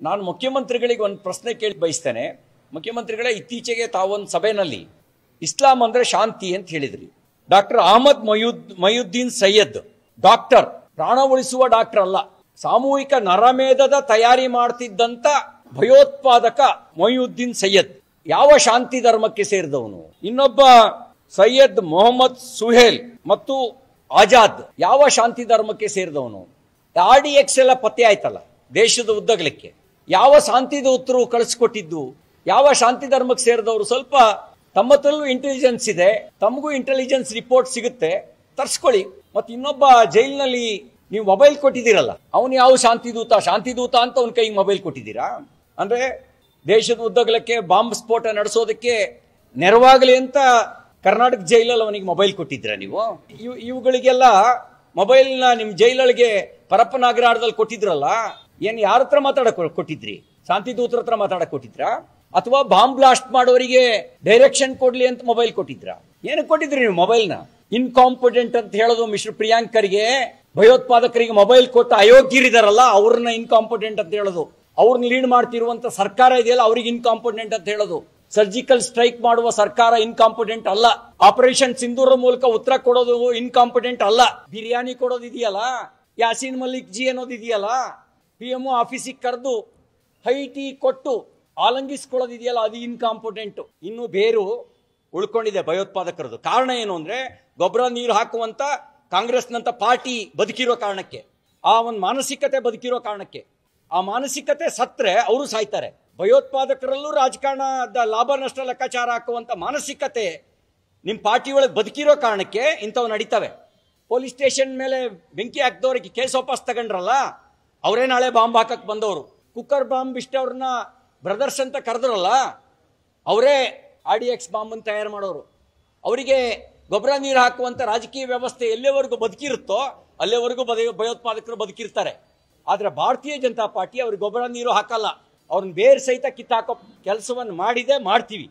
ನಾನು ಮುಖ್ಯಮಂತ್ರಿಗಳಿಗೆ ಒಂದು ಪ್ರಶ್ನೆ ಕೇಳಿ ಬಯಸ್ತೇನೆ. ಮುಖ್ಯಮಂತ್ರಿಗಳೇ, ಇತ್ತೀಚೆಗೆ ತಾವೊಂದು ಸಭೆಯಲ್ಲಿ ಇಸ್ಲಾಂ ಅಂದ್ರೆ ಶಾಂತಿ ಅಂತ ಹೇಳಿದ್ರಿ. ಡಾಕ್ಟರ್ ಅಹಮದ್ ಮೊಹಿಯುದ್ದೀನ್ ಸೈಯದ್ ಡಾಕ್ಟರ್, ಪ್ರಾಣ ಉಳಿಸುವ ಡಾಕ್ಟರ್ ಅಲ್ಲ, ಸಾಮೂಹಿಕ ನರಮೇಧದ ತಯಾರಿ ಮಾಡ್ತಿದ್ದಂತ ಭಯೋತ್ಪಾದಕ ಮೊಹಿಯುದ್ದೀನ್ ಸೈಯದ್ ಯಾವ ಶಾಂತಿ ಧರ್ಮಕ್ಕೆ ಸೇರಿದವನು? ಇನ್ನೊಬ್ಬ ಸೈಯದ್ ಮೊಹಮ್ಮದ್ ಸುಹೇಲ್ ಮತ್ತು ಆಜಾದ್ ಯಾವ ಶಾಂತಿ ಧರ್ಮಕ್ಕೆ ಸೇರಿದವನು? RDX ಎಲ್ಲ ಪತ್ತೆ ಆಯ್ತಲ್ಲ ದೇಶದ ಉದ್ದಗಲಕ್ಕೆ. ಯಾವ ಶಾಂತಿ ದೂತರು ಕಳಿಸ್ಕೊಟ್ಟಿದ್ದು? ಯಾವ ಶಾಂತಿ ಧರ್ಮಕ್ಕೆ ಸೇರಿದವರು? ಸ್ವಲ್ಪ ತಮ್ಮ ಹತ್ರಲ್ಲೂ ಇಂಟೆಲಿಜೆನ್ಸ್ ಇದೆ, ತಮಗೂ ಇಂಟೆಲಿಜೆನ್ಸ್ ರಿಪೋರ್ಟ್ ಸಿಗುತ್ತೆ, ತರ್ಸ್ಕೊಳ್ಳಿ. ಮತ್ತೆ ಇನ್ನೊಬ್ಬ ಜೈಲಿನಲ್ಲಿ ನೀವು ಮೊಬೈಲ್ ಕೊಟ್ಟಿದ್ದೀರಲ್ಲ, ಅವನು ಯಾವ ಶಾಂತಿ ದೂತ ಅಂತ ಅವನ ಕೈಗೆ ಮೊಬೈಲ್ ಕೊಟ್ಟಿದ್ದೀರಾ? ಅಂದ್ರೆ ದೇಶದ ಉದ್ದಗಲಕ್ಕೆ ಬಾಂಬ್ ಸ್ಫೋಟ ನಡೆಸೋದಕ್ಕೆ ನೆರವಾಗಲಿ ಅಂತ ಕರ್ನಾಟಕ ಜೈಲಲ್ಲಿ ಅವನಿಗೆ ಮೊಬೈಲ್ ಕೊಟ್ಟಿದ್ದೀರಾ ನೀವು? ಇವುಗಳಿಗೆಲ್ಲ ಮೊಬೈಲ್ನ ನಿಮ್ ಜೈಲೊಳಗೆ ಪರಪ್ಪನಾಗರಾಡದಲ್ಲಿ ಕೊಟ್ಟಿದ್ರಲ್ಲ, ಏನ್ ಯಾರ ಹತ್ರ ಮಾತಾಡಕ್ ಕೊಟ್ಟಿದ್ರಿ? ಶಾಂತಿ ದೂತರ ಹತ್ರ ಮಾತಾಡಕ್ ಕೊಟ್ಟಿದ್ರಾ? ಅಥವಾ ಬಾಂಬ್ ಬ್ಲಾಸ್ಟ್ ಮಾಡೋರಿಗೆ ಡೈರೆಕ್ಷನ್ ಕೊಡ್ಲಿ ಅಂತ ಮೊಬೈಲ್ ಕೊಟ್ಟಿದ್ರಾ? ಏನಕ್ಕೆ ಕೊಟ್ಟಿದ್ರಿ ನೀವು ಮೊಬೈಲ್ನ? ಇನ್ಕಾಂಪಿಟೆಂಟ್ ಅಂತ ಹೇಳೋದು ಮಿಸ್ಟರ್ ಪ್ರಿಯಾಂಕರ್ಗೆ, ಭಯೋತ್ಪಾದಕರಿಗೆ ಮೊಬೈಲ್ ಕೊಟ್ಟ ಅಯೋಗ್ಯರಿದಾರಲ್ಲ ಅವ್ರನ್ನ ಇನ್ಕಾಂಪಿಟೆಂಟ್ ಅಂತ ಹೇಳೋದು. ಅವ್ರನ್ನ ಲೀಡ್ ಮಾಡ್ತಿರುವಂತ ಸರ್ಕಾರ ಇದೆಯಲ್ಲ ಅವ್ರಿಗೆ ಇನ್ಕಾಂಪಿಟೆಂಟ್ ಅಂತ ಹೇಳೋದು. ಸರ್ಜಿಕಲ್ ಸ್ಟ್ರೈಕ್ ಮಾಡುವ ಸರ್ಕಾರ ಇನ್ಕಾಂಪಿಟೆಂಟ್ ಅಲ್ಲ. ಆಪರೇಷನ್ ಸಿಂಧೂರ ಮೂಲಕ ಉತ್ತರ ಕೊಡೋದು ಇನ್ಕಾಂಪಿಟೆಂಟ್ ಅಲ್ಲ. ಬಿರಿಯಾನಿ ಕೊಡೋದಿದೆಯಲ್ಲ, ಯಾಸೀನ್ ಮಲಿಕ್ ಜಿ ಅನ್ನೋದಿದೆಯಲ್ಲ, PMO ಆಫೀಸಿಗೆ ಕರೆದು ಹೈ ಟೀ ಕೊಟ್ಟು ಆಲಂಗಿಸ್ಕೊಳ್ಳೋದಿದೆಯಲ್ಲ, ಅದು ಇನ್ಕಾಂಪಿಟೆಂಟ್. ಇನ್ನು ಬೇರು ಉಳ್ಕೊಂಡಿದೆ ಭಯೋತ್ಪಾದಕರದು. ಕಾರಣ ಏನು ಅಂದ್ರೆ, ಗೊಬ್ಬರ ನೀರು ಹಾಕುವಂತ ಕಾಂಗ್ರೆಸ್ನಂತ ಪಾರ್ಟಿ ಬದುಕಿರೋ ಕಾರಣಕ್ಕೆ, ಆ ಒಂದು ಮಾನಸಿಕತೆ ಬದುಕಿರೋ ಕಾರಣಕ್ಕೆ. ಆ ಮಾನಸಿಕತೆ ಸತ್ರೆ ಅವರು ಸಾಯ್ತಾರೆ. ಭಯೋತ್ಪಾದಕರಲ್ಲೂ ರಾಜಕಾರಣದ ಲಾಭ ನಷ್ಟ ಲೆಕ್ಕಾಚಾರ ಹಾಕುವಂತ ಮಾನಸಿಕತೆ ನಿಮ್ ಪಾರ್ಟಿ ಒಳಗೆ ಬದುಕಿರೋ ಕಾರಣಕ್ಕೆ ಇಂಥವು ನಡೀತವೆ. ಪೊಲೀಸ್ ಸ್ಟೇಷನ್ ಮೇಲೆ ಬೆಂಕಿ ಹಾಕಿದವ್ರಿಗೆ ಕೇಸ್ ವಾಪಸ್ ತಗೊಂಡ್ರಲ್ಲ, ಅವರೇ ನಾಳೆ ಬಾಂಬ್ ಹಾಕಕ್ ಬಂದವರು. ಕುಕ್ಕರ್ ಬಾಂಬ್ ಅವ್ರನ್ನ ಬ್ರದರ್ಸ್ ಅಂತ ಕರೆದ್ರಲ್ಲ, ಅವರೇ RDX ಬಾಂಬ್ ಅನ್ನು ತಯಾರು ಮಾಡೋರು. ಅವರಿಗೆ ಗೊಬ್ಬರ ನೀರು ಹಾಕುವಂತ ರಾಜಕೀಯ ವ್ಯವಸ್ಥೆ ಎಲ್ಲಿವರೆಗೂ ಬದುಕಿರುತ್ತೋ ಅಲ್ಲಿವರೆಗೂ ಭಯೋತ್ಪಾದಕರು ಬದುಕಿರ್ತಾರೆ. ಆದ್ರೆ ಭಾರತೀಯ ಜನತಾ ಪಾರ್ಟಿ ಅವ್ರಿಗೆ ಗೊಬ್ಬರ ನೀರು ಹಾಕಲ್ಲ, ಅವ್ರನ್ನ ಬೇರೆ ಸಹಿತ ಕಿತ್ತಾಕೋ ಕೆಲಸವನ್ನು ಮಾಡ್ತೀವಿ.